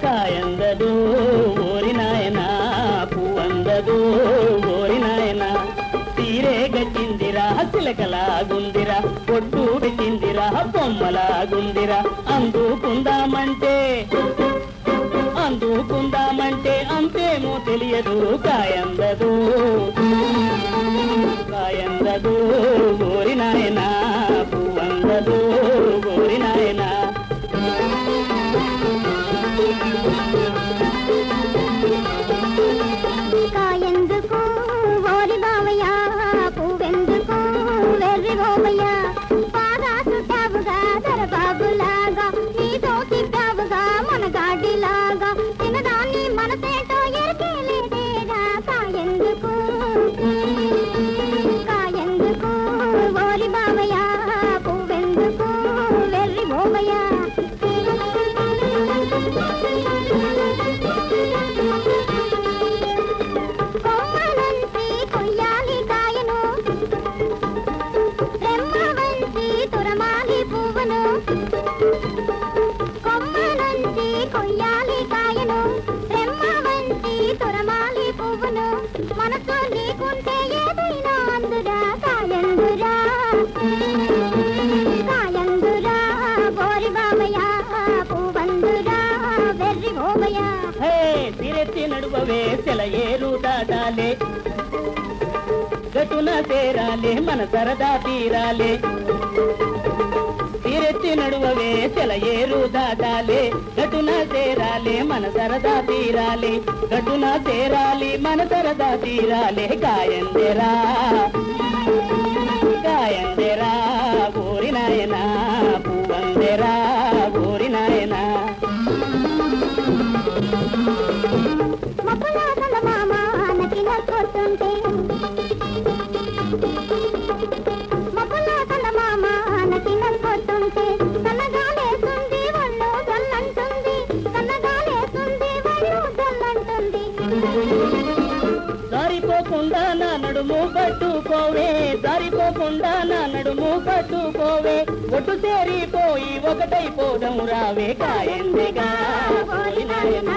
కాయందదు ఓరి నాయనా పువ్వందదు ఓరి నాయనా తీరే గచ్చిందిరా చిలకలాగుందిరా పొట్టు పెట్టిందిరా బొమ్మలాగుందిరా అందుకుందామంటే అంతేమో తెలియదు కాయందదు ఓరి నాయనా పువ్వందదు ఓరి నాయనా కాయందుకు ఓరి బావయ్య పువ్వెందుకు వెర్రి బావయ్య బాగా చుట్టావుగా దరబాబులాగా నీతో తిప్పావుగా మన గాడిలాగా తినదాన్ని మనసేటో ఎరకేలేదేగా కాయందుకు ఓరి బావయ్య పువ్వెందుకు వెర్రి బావయ్య మనసు నీకుంటే ఏదైనా అందురా కాయందురా గోరి బాబయ్య పువ్వందురా వెర్రి బాబయ్య తిరెత్తి నడువవే సెల ఏరు దాటాలే గటున తేరాలే మన సరదా తీరాలే తిరెత్తి నడువవే సెల ఏరు దాటాలే గటున తేరాలే మన సరదా తీరాలే గటున తేరాలి మన సరదా తీరాలే కాయందెరా ఓరి నాయనా పువ్వందెరా ఓరి నాయనా మబ్బులాటల మామ నకిన కొట్టుంటే సన్నగాలేస్తుంది ఒళ్ళు జల్లంటుంది జారిపోకుండా నా నడుము పట్టుకోవే ఒట్టు చేరిపోయి ఒకటైపోదం రావే కాయందెగా ఓరి నాయనా